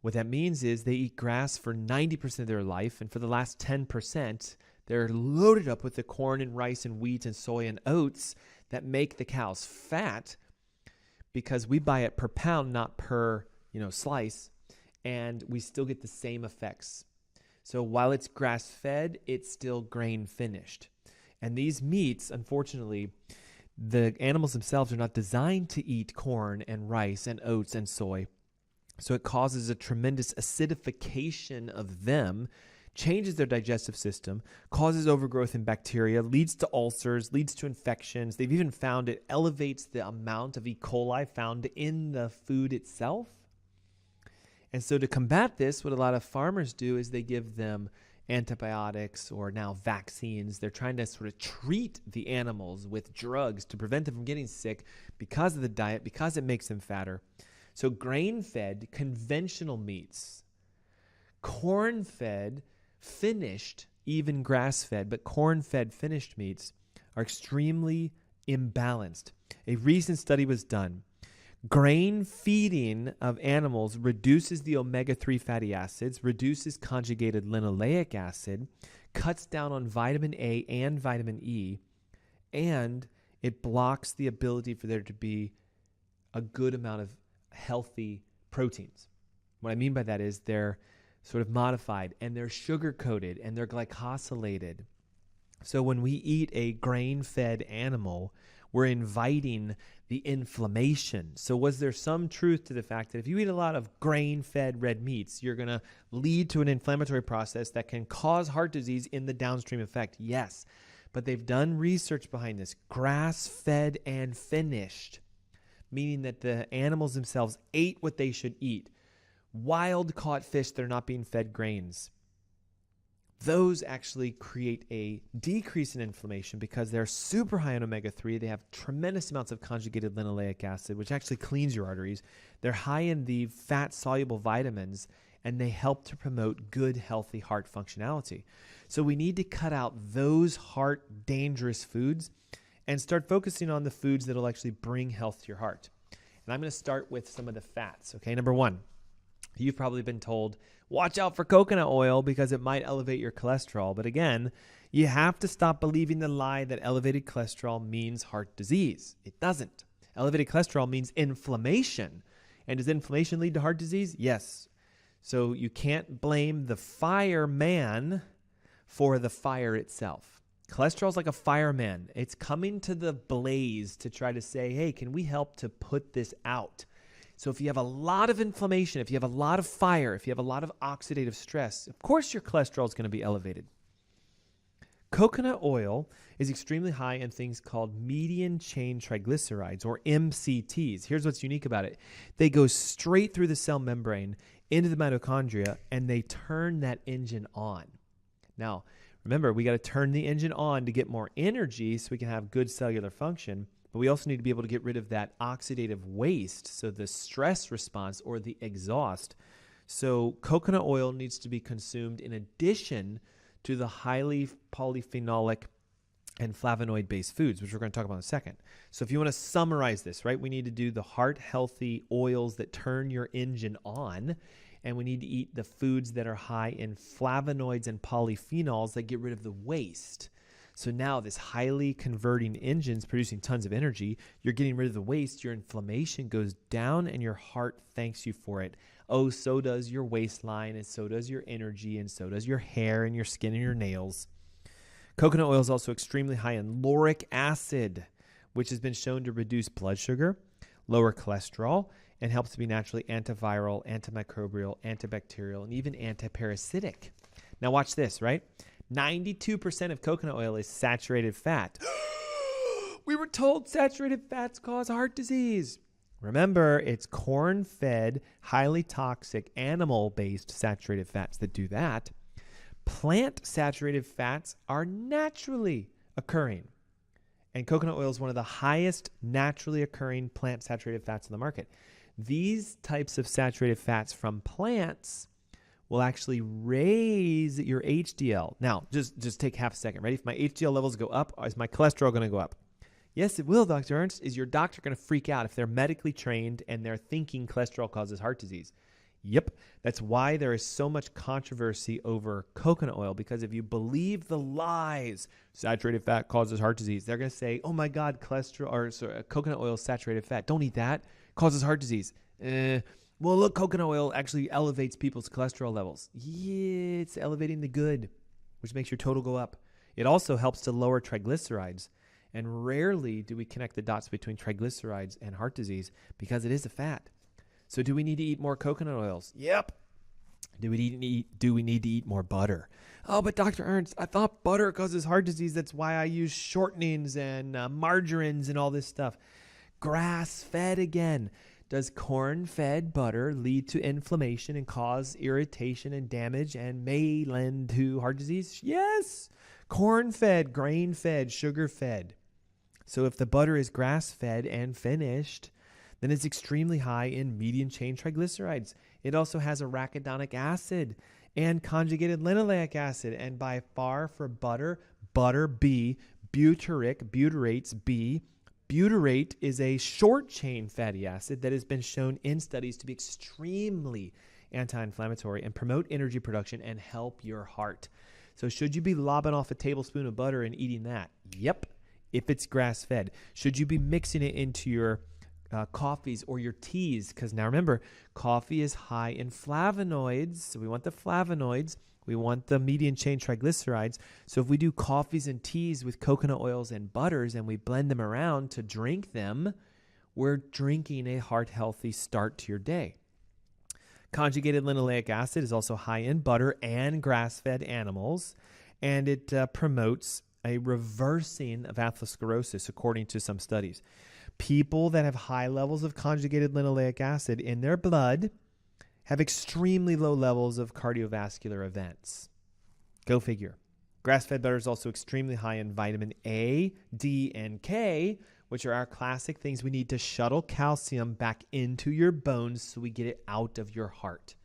What that means is they eat grass for 90% of their life, and for the last 10%, they're loaded up with the corn and rice and wheat and soy and oats that make the cows fat, because we buy it per pound, not per, slice, and we still get the same effects. So while it's grass-fed, it's still grain-finished. And these meats, unfortunately, the animals themselves are not designed to eat corn and rice and oats and soy. So it causes a tremendous acidification of them, changes their digestive system, causes overgrowth in bacteria, leads to ulcers, leads to infections. They've even found it elevates the amount of E. coli found in the food itself. And so to combat this, what a lot of farmers do is they give them antibiotics or now vaccines. They're trying to sort of treat the animals with drugs to prevent them from getting sick because of the diet, because it makes them fatter. So grain-fed, conventional meats, corn-fed, finished, even grass-fed, but corn-fed finished meats are extremely imbalanced. A recent study was done. Grain feeding of animals reduces the omega-3 fatty acids, reduces conjugated linoleic acid, cuts down on vitamin A and vitamin E, and it blocks the ability for there to be a good amount of healthy proteins. What I mean by that is they're sort of modified and they're sugar-coated and they're glycosylated. So when we eat a grain-fed animal, we're inviting the inflammation. So was there some truth to the fact that if you eat a lot of grain-fed red meats, you're going to lead to an inflammatory process that can cause heart disease in the downstream effect? Yes. But they've done research behind this, grass-fed and finished, meaning that the animals themselves ate what they should eat. Wild-caught fish that are not being fed grains. Those actually create a decrease in inflammation because they're super high in omega-3. They have tremendous amounts of conjugated linoleic acid, which actually cleans your arteries. They're high in the fat-soluble vitamins, and they help to promote good, healthy heart functionality. So we need to cut out those heart-dangerous foods and start focusing on the foods that will actually bring health to your heart. And I'm going to start with some of the fats. Okay, number one, you've probably been told, watch out for coconut oil because it might elevate your cholesterol. But again, you have to stop believing the lie that elevated cholesterol means heart disease. It doesn't. Elevated cholesterol means inflammation. And does inflammation lead to heart disease? Yes. So you can't blame the fireman for the fire itself. Cholesterol is like a fireman. It's coming to the blaze to try to say, hey, can we help to put this out? So if you have a lot of inflammation, if you have a lot of fire, if you have a lot of oxidative stress, of course your cholesterol is going to be elevated. Coconut oil is extremely high in things called medium chain triglycerides, or MCTs. Here's what's unique about it. They go straight through the cell membrane into the mitochondria, and they turn that engine on. Now, remember, we got to turn the engine on to get more energy so we can have good cellular function. but we also need to be able to get rid of that oxidative waste, so the stress response or the exhaust. So coconut oil needs to be consumed in addition to the highly polyphenolic and flavonoid-based foods, which we're going to talk about in a second. So if you want to summarize this, right, we need to do the heart-healthy oils that turn your engine on, and we need to eat the foods that are high in flavonoids and polyphenols that get rid of the waste. So now this highly converting engine's producing tons of energy. You're getting rid of the waste. Your inflammation goes down, and your heart thanks you for it. Oh, so does your waistline, and so does your energy, and so does your hair and your skin and your nails. Coconut oil is also extremely high in lauric acid, which has been shown to reduce blood sugar, lower cholesterol, and helps to be naturally antiviral, antimicrobial, antibacterial, and even antiparasitic. Now watch this, right? 92% of coconut oil is saturated fat. We were told saturated fats cause heart disease. Remember, it's corn-fed, highly toxic, animal-based saturated fats that do that. Plant-saturated fats are naturally occurring. And coconut oil is one of the highest naturally occurring plant-saturated fats in the market. These types of saturated fats from plants will actually raise your HDL. Now, just take half a second. Ready? If my HDL levels go up, is my cholesterol going to go up? Yes, it will, Dr. Ernst. Is your doctor going to freak out if they're medically trained and they're thinking cholesterol causes heart disease? Yep. That's why there is so much controversy over coconut oil, because if you believe the lies, saturated fat causes heart disease, they're going to say, oh my God, coconut oil is saturated fat. Don't eat that. Causes heart disease. Well, look, coconut oil actually elevates people's cholesterol levels. Yeah, it's elevating the good, which makes your total go up. It also helps to lower triglycerides. And rarely do we connect the dots between triglycerides and heart disease because it is a fat. So do we need to eat more coconut oils? Yep. Do we need to eat more butter? Oh, but Dr. Ernst, I thought butter causes heart disease. That's why I use shortenings and margarines and all this stuff. Grass-fed again. Does corn-fed butter lead to inflammation and cause irritation and damage and may lend to heart disease? Yes. Corn-fed, grain-fed, sugar-fed. So if the butter is grass-fed and finished, then it's extremely high in medium-chain triglycerides. It also has arachidonic acid and conjugated linoleic acid. And by far for butter B, butyrates B. Butyrate is a short-chain fatty acid that has been shown in studies to be extremely anti-inflammatory and promote energy production and help your heart. So should you be lobbing off a tablespoon of butter and eating that? Yep, if it's grass-fed. Should you be mixing it into your coffees or your teas? Because now remember, coffee is high in flavonoids. So we want the flavonoids. We want the medium chain triglycerides. So if we do coffees and teas with coconut oils and butters and we blend them around to drink them, we're drinking a heart-healthy start to your day. Conjugated linoleic acid is also high in butter and grass-fed animals, and it promotes a reversing of atherosclerosis, according to some studies. People that have high levels of conjugated linoleic acid in their blood have extremely low levels of cardiovascular events. Go figure. Grass-fed butter is also extremely high in vitamin A, D, and K, which are our classic things we need to shuttle calcium back into your bones so we get it out of your heart.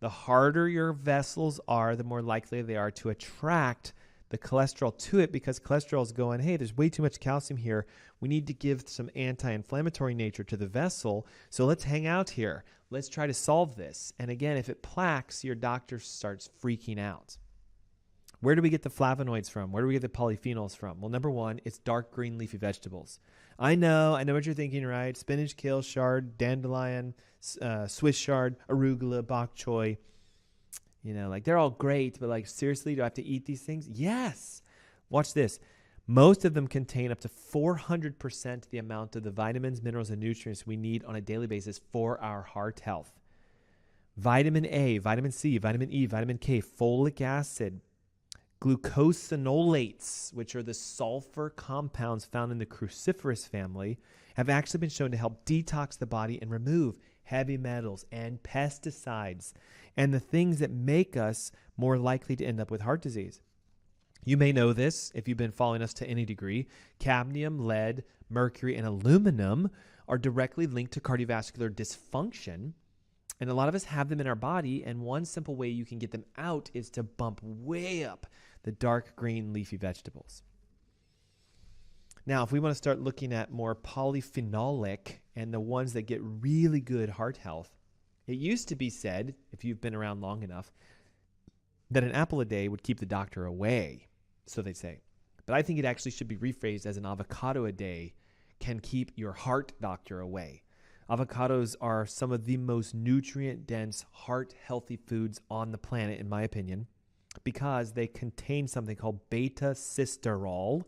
The harder your vessels are, the more likely they are to attract the cholesterol to it, because cholesterol is going, hey, there's way too much calcium here. We need to give some anti-inflammatory nature to the vessel, so let's hang out here. Let's try to solve this. And again, if it plaques, your doctor starts freaking out. Where do we get the flavonoids from? Where do we get the polyphenols from? Well, number one, it's dark green leafy vegetables. I know what you're thinking, right? Spinach, kale, chard, dandelion, Swiss chard, arugula, bok choy. You know, like they're all great, but like seriously, do I have to eat these things? Yes. Watch this. Most of them contain up to 400% the amount of the vitamins, minerals, and nutrients we need on a daily basis for our heart health. Vitamin A, vitamin C, vitamin E, vitamin K, folic acid, glucosinolates, which are the sulfur compounds found in the cruciferous family, have actually been shown to help detox the body and remove heavy metals and pesticides and the things that make us more likely to end up with heart disease. You may know this if you've been following us to any degree. Cadmium, lead, mercury, and aluminum are directly linked to cardiovascular dysfunction. And a lot of us have them in our body, and one simple way you can get them out is to bump way up the dark green leafy vegetables. Now, if we want to start looking at more polyphenolic and the ones that get really good heart health, it used to be said, if you've been around long enough, that an apple a day would keep the doctor away, so they say. But I think it actually should be rephrased as an avocado a day can keep your heart doctor away. Avocados are some of the most nutrient-dense, heart-healthy foods on the planet, in my opinion, because they contain something called beta-sitosterol,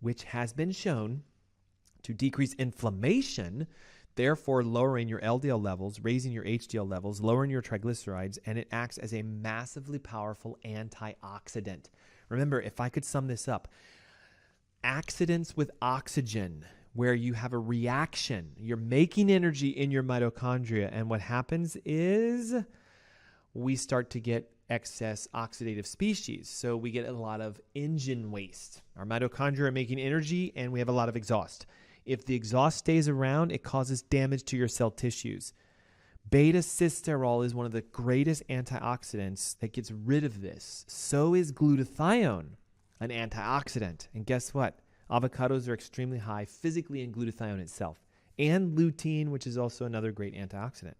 which has been shown to decrease inflammation, therefore lowering your LDL levels, raising your HDL levels, lowering your triglycerides, and it acts as a massively powerful antioxidant. Remember, if I could sum this up, accidents with oxygen, where you have a reaction, you're making energy in your mitochondria, and what happens is we start to get excess oxidative species. So we get a lot of engine waste. Our mitochondria are making energy, and we have a lot of exhaust. If the exhaust stays around, it causes damage to your cell tissues. Beta-sitosterol is one of the greatest antioxidants that gets rid of this. So is glutathione, an antioxidant. And guess what? Avocados are extremely high physically in glutathione itself, and lutein, which is also another great antioxidant.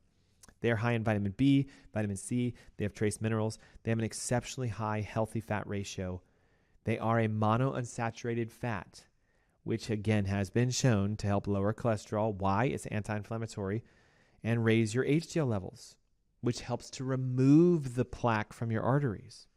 They are high in vitamin B, vitamin C. They have trace minerals. They have an exceptionally high healthy fat ratio. They are a monounsaturated fat, which again has been shown to help lower cholesterol. Why? It's anti-inflammatory, and raise your HDL levels, which helps to remove the plaque from your arteries.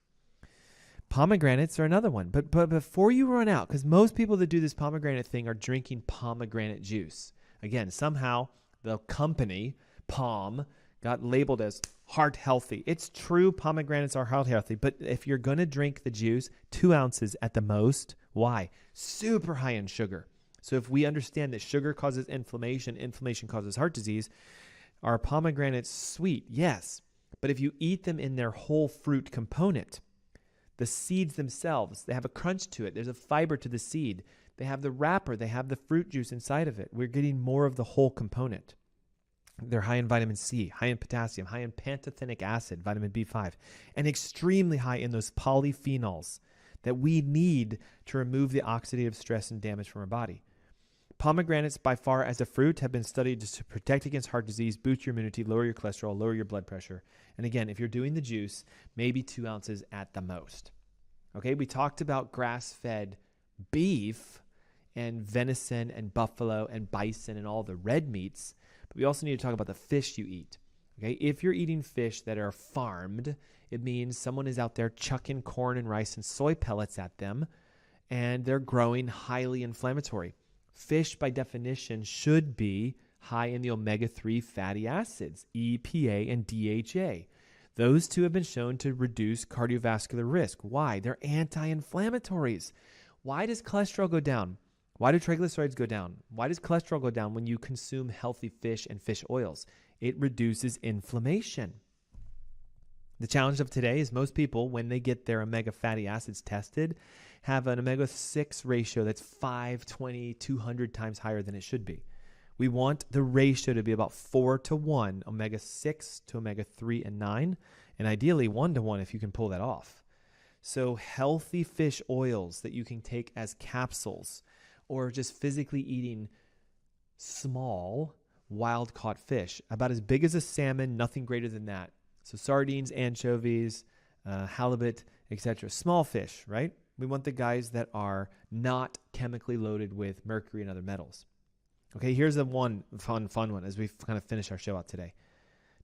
Pomegranates are another one. But before you run out, because most people that do this pomegranate thing are drinking pomegranate juice. Again, somehow the company, Pom, got labeled as heart healthy. It's true, pomegranates are heart healthy, but if you're going to drink the juice, 2 ounces at the most. Why? Super high in sugar. So if we understand that sugar causes inflammation, inflammation causes heart disease, are pomegranates sweet? Yes. But if you eat them in their whole fruit component, the seeds themselves, they have a crunch to it. There's a fiber to the seed. They have the wrapper. They have the fruit juice inside of it. We're getting more of the whole component. They're high in vitamin C, high in potassium, high in pantothenic acid, vitamin B5, and extremely high in those polyphenols that we need to remove the oxidative stress and damage from our body. Pomegranates, by far as a fruit, have been studied to protect against heart disease, boost your immunity, lower your cholesterol, lower your blood pressure. And again, if you're doing the juice, maybe 2 ounces at the most. Okay, we talked about grass-fed beef and venison and buffalo and bison and all the red meats, but we also need to talk about the fish you eat. Okay, if you're eating fish that are farmed, it means someone is out there chucking corn and rice and soy pellets at them, and they're growing highly inflammatory. Fish, by definition, should be high in the omega-3 fatty acids, EPA and DHA. Those two have been shown to reduce cardiovascular risk. Why? They're anti-inflammatories. Why does cholesterol go down? Why do triglycerides go down? Why does cholesterol go down when you consume healthy fish and fish oils? It reduces inflammation. The challenge of today is most people, when they get their omega fatty acids tested, have an omega-6 ratio that's 5, 20, 200 times higher than it should be. We want the ratio to be about 4 to 1, omega-6 to omega-3 and 9, and ideally 1 to 1 if you can pull that off. So healthy fish oils that you can take as capsules, or just physically eating small wild-caught fish, about as big as a salmon, nothing greater than that. So sardines, anchovies, halibut, etc. Small fish, right? We want the guys that are not chemically loaded with mercury and other metals. Okay, here's a fun one as we kind of finish our show out today.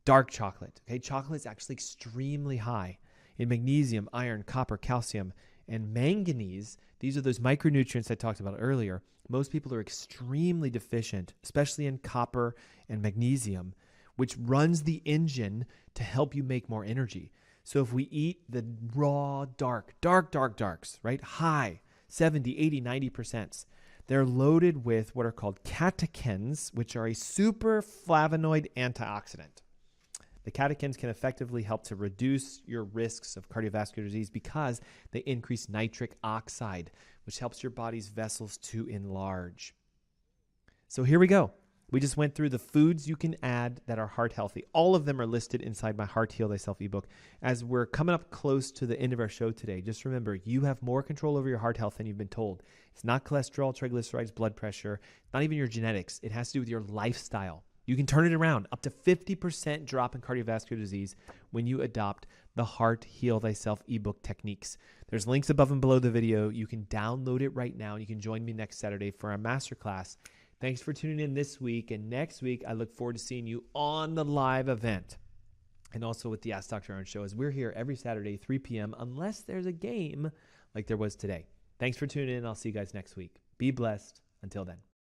Dark chocolate. Okay, chocolate is actually extremely high in magnesium, iron, copper, calcium, and manganese. These are those micronutrients I talked about earlier. Most people are extremely deficient, especially in copper and magnesium, which runs the engine to help you make more energy. So if we eat the raw, darks, right? High, 70, 80, 90%. They're loaded with what are called catechins, which are a super flavonoid antioxidant. The catechins can effectively help to reduce your risks of cardiovascular disease because they increase nitric oxide, which helps your body's vessels to enlarge. So here we go. We just went through the foods you can add that are heart healthy. All of them are listed inside my Heart Heal Thyself ebook. As we're coming up close to the end of our show today, just remember, you have more control over your heart health than you've been told. It's not cholesterol, triglycerides, blood pressure, not even your genetics. It has to do with your lifestyle. You can turn it around, up to 50% drop in cardiovascular disease when you adopt the Heart Heal Thyself ebook techniques. There's links above and below the video. You can download it right now, and you can join me next Saturday for our masterclass. Thanks for tuning in this week, and next week I look forward to seeing you on the live event and also with the Ask Dr. Ernst show, as we're here every Saturday, 3 p.m., unless there's a game like there was today. Thanks for tuning in. I'll see you guys next week. Be blessed. Until then.